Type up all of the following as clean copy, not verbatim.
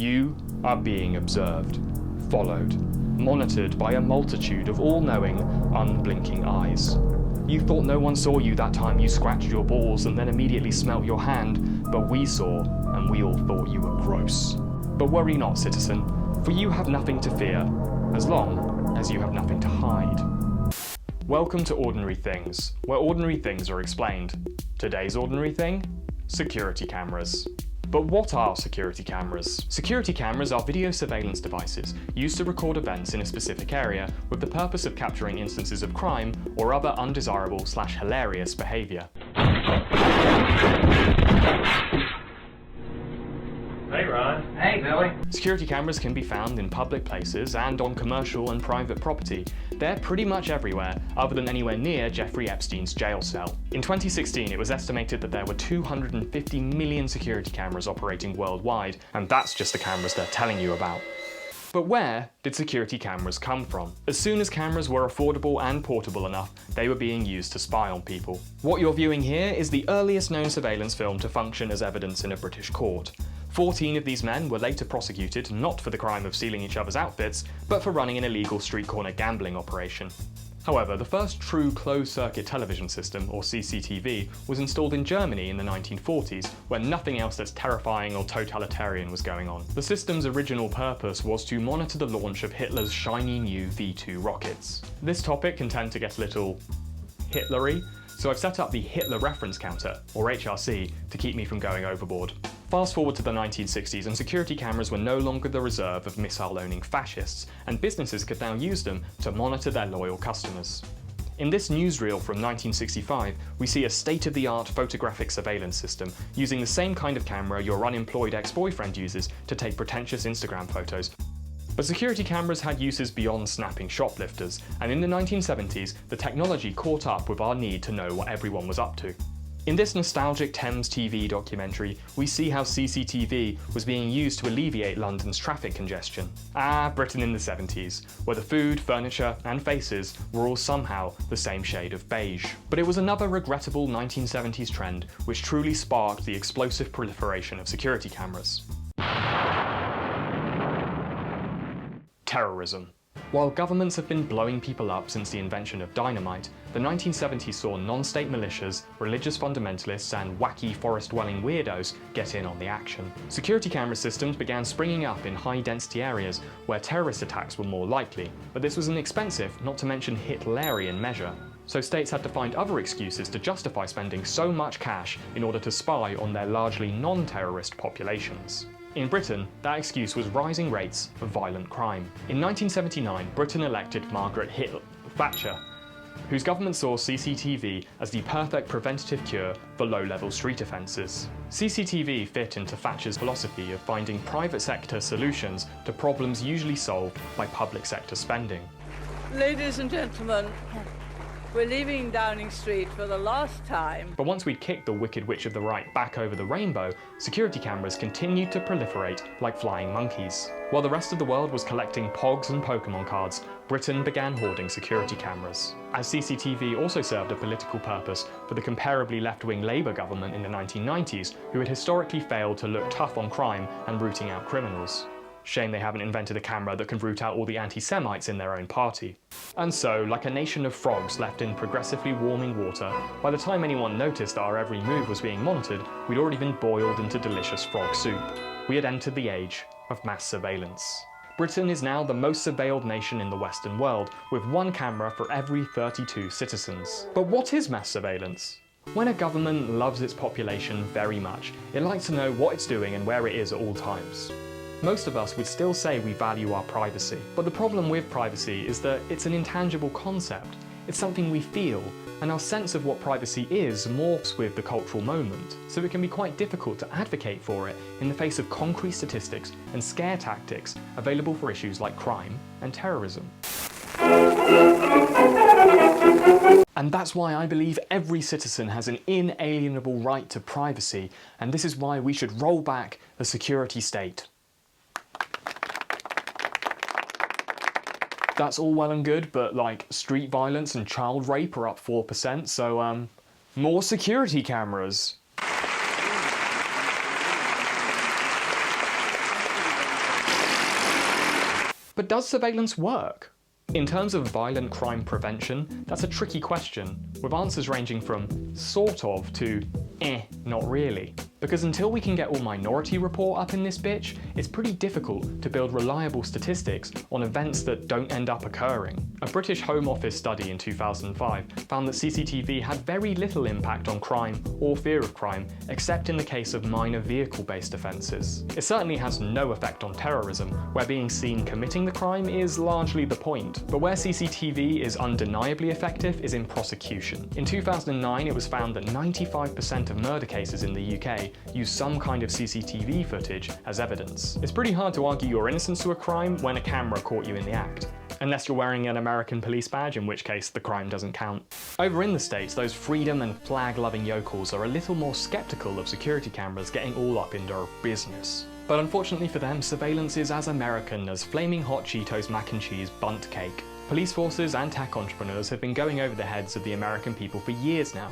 You are being observed, followed, monitored by a multitude of all-knowing, unblinking eyes. You thought no one saw you that time you scratched your balls and then immediately smelt your hand, but we saw, and we all thought you were gross. But worry not, citizen, for you have nothing to fear, as long as you have nothing to hide. Welcome to Ordinary Things, where ordinary things are explained. Today's ordinary thing? Security cameras. But what are security cameras? Security cameras are video surveillance devices used to record events in a specific area with the purpose of capturing instances of crime or other undesirable/hilarious behaviour. Hey Ron. Hey Billy. Security cameras can be found in public places and on commercial and private property. They're pretty much everywhere, other than anywhere near Jeffrey Epstein's jail cell. In 2016, it was estimated that there were 250 million security cameras operating worldwide, and that's just the cameras they're telling you about. But where did security cameras come from? As soon as cameras were affordable and portable enough, they were being used to spy on people. What you're viewing here is the earliest known surveillance film to function as evidence in a British court. 14 of these men were later prosecuted not for the crime of stealing each other's outfits, but for running an illegal street corner gambling operation. However, the first true closed-circuit television system, or CCTV, was installed in Germany in the 1940s, when nothing else that's terrifying or totalitarian was going on. The system's original purpose was to monitor the launch of Hitler's shiny new V2 rockets. This topic can tend to get a little Hitlery, so I've set up the Hitler Reference Counter, or HRC, to keep me from going overboard. Fast forward to the 1960s and security cameras were no longer the reserve of missile-owning fascists, and businesses could now use them to monitor their loyal customers. In this newsreel from 1965, we see a state-of-the-art photographic surveillance system using the same kind of camera your unemployed ex-boyfriend uses to take pretentious Instagram photos. But security cameras had uses beyond snapping shoplifters, and in the 1970s, the technology caught up with our need to know what everyone was up to. In this nostalgic Thames TV documentary, we see how CCTV was being used to alleviate London's traffic congestion. Britain in the 70s, where the food, furniture, and faces were all somehow the same shade of beige. But it was another regrettable 1970s trend which truly sparked the explosive proliferation of security cameras. Terrorism. While governments have been blowing people up since the invention of dynamite, the 1970s saw non-state militias, religious fundamentalists, and wacky forest-dwelling weirdos get in on the action. Security camera systems began springing up in high-density areas where terrorist attacks were more likely, but this was an expensive, not to mention Hitlerian measure. So states had to find other excuses to justify spending so much cash in order to spy on their largely non-terrorist populations. In Britain, that excuse was rising rates of violent crime. In 1979, Britain elected Margaret Thatcher, whose government saw CCTV as the perfect preventative cure for low-level street offences. CCTV fit into Thatcher's philosophy of finding private sector solutions to problems usually solved by public sector spending. Ladies and gentlemen, we're leaving Downing Street for the last time. But once we'd kicked the Wicked Witch of the Right back over the rainbow, security cameras continued to proliferate like flying monkeys. While the rest of the world was collecting Pogs and Pokemon cards, Britain began hoarding security cameras. As CCTV also served a political purpose for the comparably left-wing Labour government in the 1990s, who had historically failed to look tough on crime and rooting out criminals. Shame they haven't invented a camera that can root out all the anti-Semites in their own party. And so, like a nation of frogs left in progressively warming water, by the time anyone noticed that our every move was being monitored, we'd already been boiled into delicious frog soup. We had entered the age of mass surveillance. Britain is now the most surveilled nation in the Western world, with one camera for every 32 citizens. But what is mass surveillance? When a government loves its population very much, it likes to know what it's doing and where it is at all times. Most of us would still say we value our privacy, but the problem with privacy is that it's an intangible concept. It's something we feel, and our sense of what privacy is morphs with the cultural moment, so it can be quite difficult to advocate for it in the face of concrete statistics and scare tactics available for issues like crime and terrorism. And that's why I believe every citizen has an inalienable right to privacy, and this is why we should roll back the security state. That's all well and good, but like street violence and child rape are up 4%, so more security cameras. But does surveillance work? In terms of violent crime prevention, that's a tricky question, with answers ranging from sort of to not really. Because until we can get all Minority Report up in this bitch, it's pretty difficult to build reliable statistics on events that don't end up occurring. A British Home Office study in 2005 found that CCTV had very little impact on crime or fear of crime, except in the case of minor vehicle-based offences. It certainly has no effect on terrorism, where being seen committing the crime is largely the point. But where CCTV is undeniably effective is in prosecution. In 2009, it was found that 95% of murder cases in the UK use some kind of CCTV footage as evidence. It's pretty hard to argue your innocence to a crime when a camera caught you in the act. Unless you're wearing an American police badge, in which case the crime doesn't count. Over in the States, those freedom and flag-loving yokels are a little more skeptical of security cameras getting all up in their business. But unfortunately for them, surveillance is as American as flaming hot Cheetos mac and cheese bundt cake. Police forces and tech entrepreneurs have been going over the heads of the American people for years now.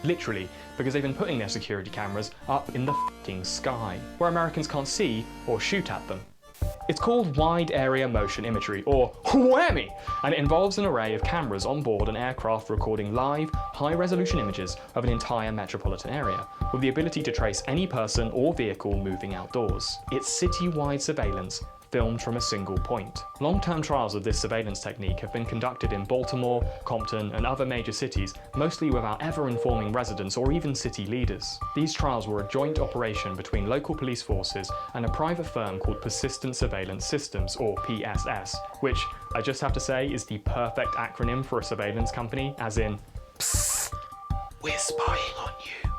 Literally, because they've been putting their security cameras up in the f***ing sky, where Americans can't see or shoot at them. It's called Wide Area Motion Imagery, or whammy, and it involves an array of cameras on board an aircraft recording live, high-resolution images of an entire metropolitan area, with the ability to trace any person or vehicle moving outdoors. It's city-wide surveillance, filmed from a single point. Long-term trials of this surveillance technique have been conducted in Baltimore, Compton, and other major cities, mostly without ever informing residents or even city leaders. These trials were a joint operation between local police forces and a private firm called Persistent Surveillance Systems, or PSS, which, I just have to say, is the perfect acronym for a surveillance company, as in, psst, we're spying on you.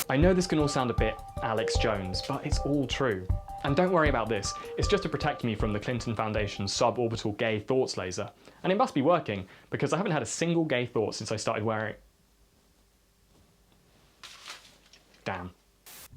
I know this can all sound a bit Alex Jones, but it's all true. And don't worry about this, it's just to protect me from the Clinton Foundation's suborbital gay thoughts laser. And it must be working, because I haven't had a single gay thought since I started wearing... Damn.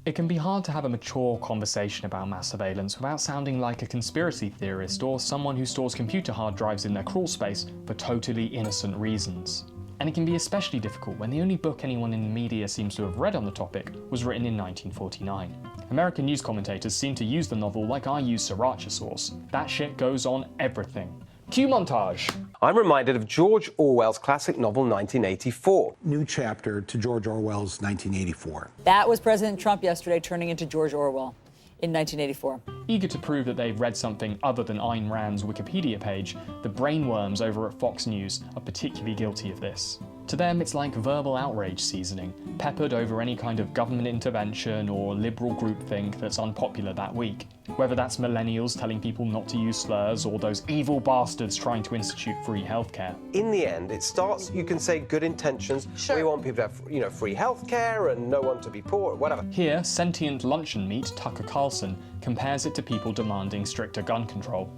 It can be hard to have a mature conversation about mass surveillance without sounding like a conspiracy theorist or someone who stores computer hard drives in their crawl space for totally innocent reasons. And it can be especially difficult when the only book anyone in the media seems to have read on the topic was written in 1949. American news commentators seem to use the novel like I use sriracha sauce. That shit goes on everything. Cue montage. I'm reminded of George Orwell's classic novel 1984. New chapter to George Orwell's 1984. That was President Trump yesterday turning into George Orwell in 1984. Eager to prove that they've read something other than Ayn Rand's Wikipedia page, the brainworms over at Fox News are particularly guilty of this. To them, it's like verbal outrage seasoning, peppered over any kind of government intervention or liberal groupthink that's unpopular that week. Whether that's millennials telling people not to use slurs or those evil bastards trying to institute free healthcare. In the end, it starts, you can say, good intentions. Sure. We want people to have, free healthcare and no one to be poor, whatever. Here, sentient luncheon meat Tucker Carlson compares it to people demanding stricter gun control.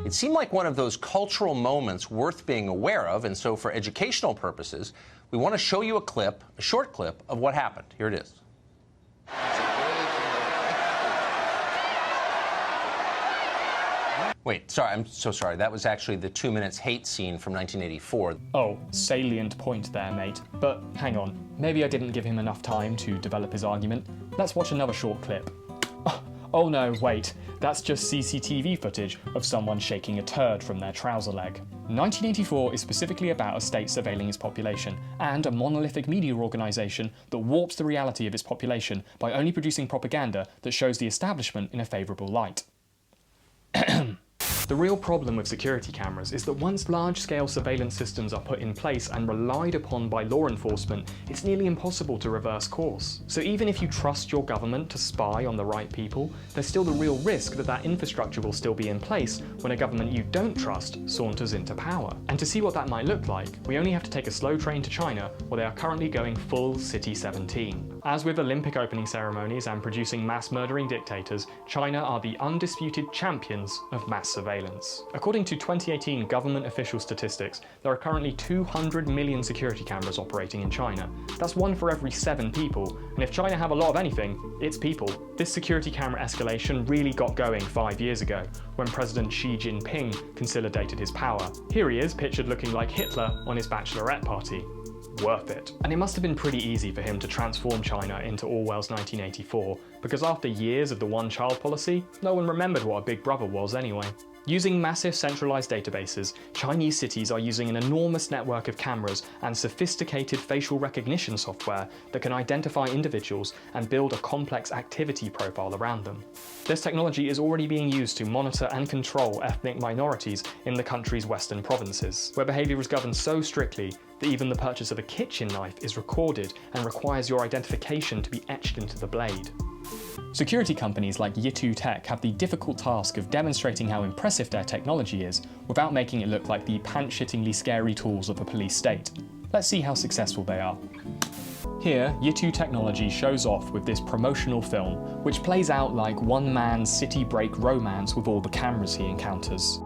It seemed like one of those cultural moments worth being aware of, and so for educational purposes, we want to show you a short clip of what happened. Here it is. Wait, sorry, I'm so sorry. That was actually the 2 minutes hate scene from 1984. Oh, salient point there, mate. But hang on, maybe I didn't give him enough time to develop his argument. Let's watch another short clip. Oh no, wait, that's just CCTV footage of someone shaking a turd from their trouser leg. 1984 is specifically about a state surveilling its population, and a monolithic media organisation that warps the reality of its population by only producing propaganda that shows the establishment in a favourable light. The real problem with security cameras is that once large-scale surveillance systems are put in place and relied upon by law enforcement, it's nearly impossible to reverse course. So even if you trust your government to spy on the right people, there's still the real risk that that infrastructure will still be in place when a government you don't trust saunters into power. And to see what that might look like, we only have to take a slow train to China, where they are currently going full City 17. As with Olympic opening ceremonies and producing mass-murdering dictators, China are the undisputed champions of mass surveillance. According to 2018 government official statistics, there are currently 200 million security cameras operating in China. That's 1 for every 7 people, and if China have a lot of anything, it's people. This security camera escalation really got going 5 years ago, when President Xi Jinping consolidated his power. Here he is, pictured looking like Hitler on his bachelorette party. Worth it. And it must have been pretty easy for him to transform China into Orwell's 1984, because after years of the one-child policy, no one remembered what a big brother was anyway. Using massive centralized databases, Chinese cities are using an enormous network of cameras and sophisticated facial recognition software that can identify individuals and build a complex activity profile around them. This technology is already being used to monitor and control ethnic minorities in the country's western provinces, where behavior is governed so strictly that even the purchase of a kitchen knife is recorded and requires your identification to be etched into the blade. Security companies like Yitu Tech have the difficult task of demonstrating how impressive their technology is without making it look like the pant-shittingly scary tools of a police state. Let's see how successful they are. Here, Yitu Technology shows off with this promotional film, which plays out like one man's city break romance with all the cameras he encounters.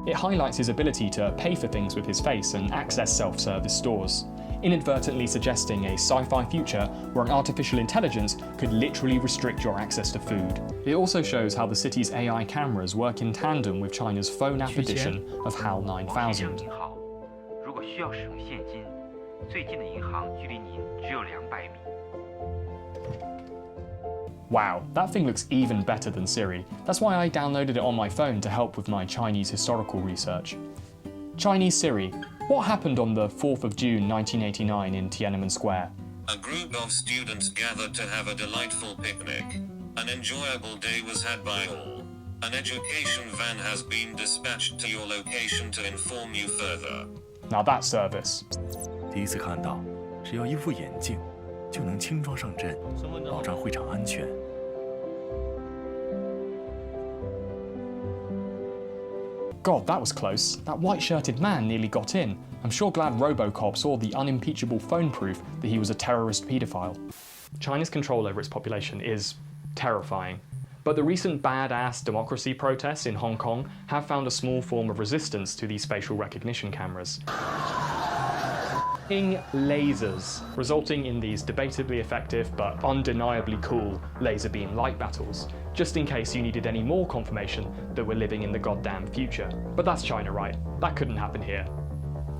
It highlights his ability to pay for things with his face and access self-service stores, inadvertently suggesting a sci-fi future where an artificial intelligence could literally restrict your access to food. It also shows how the city's AI cameras work in tandem with China's phone app edition of HAL 9000. Wow, that thing looks even better than Siri. That's why I downloaded it on my phone to help with my Chinese historical research. Chinese Siri, what happened on the 4th of June 1989 in Tiananmen Square? A group of students gathered to have a delightful picnic. An enjoyable day was had by all. An education van has been dispatched to your location to inform you further. Now that's service. 第一次看到，只要一副眼镜，就能轻装上阵，保障会场安全。 God, that was close. That white-shirted man nearly got in. I'm sure glad Robocop saw the unimpeachable phone proof that he was a terrorist paedophile. China's control over its population is terrifying. But the recent badass democracy protests in Hong Kong have found a small form of resistance to these facial recognition cameras. Lasers, resulting in these debatably effective but undeniably cool laser beam light battles, just in case you needed any more confirmation that we're living in the goddamn future. But that's China, right? That couldn't happen here.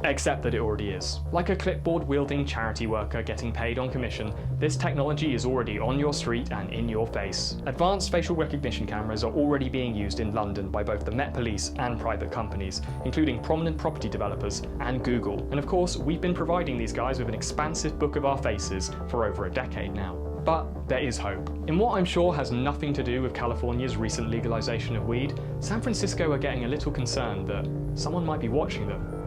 Except that it already is. Like a clipboard-wielding charity worker getting paid on commission, this technology is already on your street and in your face. Advanced facial recognition cameras are already being used in London by both the Met Police and private companies, including prominent property developers and Google. And of course, we've been providing these guys with an expansive book of our faces for over a decade now. But there is hope. In what I'm sure has nothing to do with California's recent legalization of weed, San Francisco are getting a little concerned that someone might be watching them.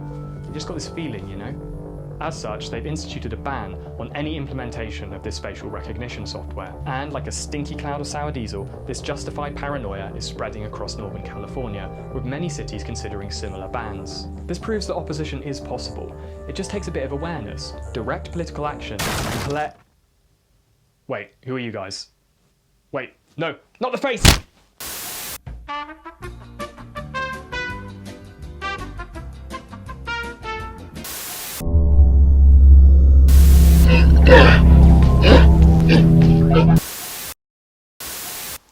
You just got this feeling, you know? As such, they've instituted a ban on any implementation of this facial recognition software. And like a stinky cloud of sour diesel, this justified paranoia is spreading across Northern California, with many cities considering similar bans. This proves that opposition is possible. It just takes a bit of awareness, direct political action, and Wait, who are you guys? Wait, no, not the face!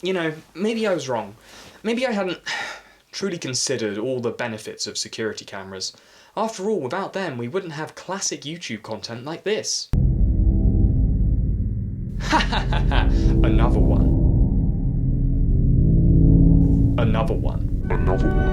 You know, maybe I was wrong. Maybe I hadn't truly considered all the benefits of security cameras. After all, without them, we wouldn't have classic YouTube content like this. Ha ha ha ha! Another one. Another one. Another one.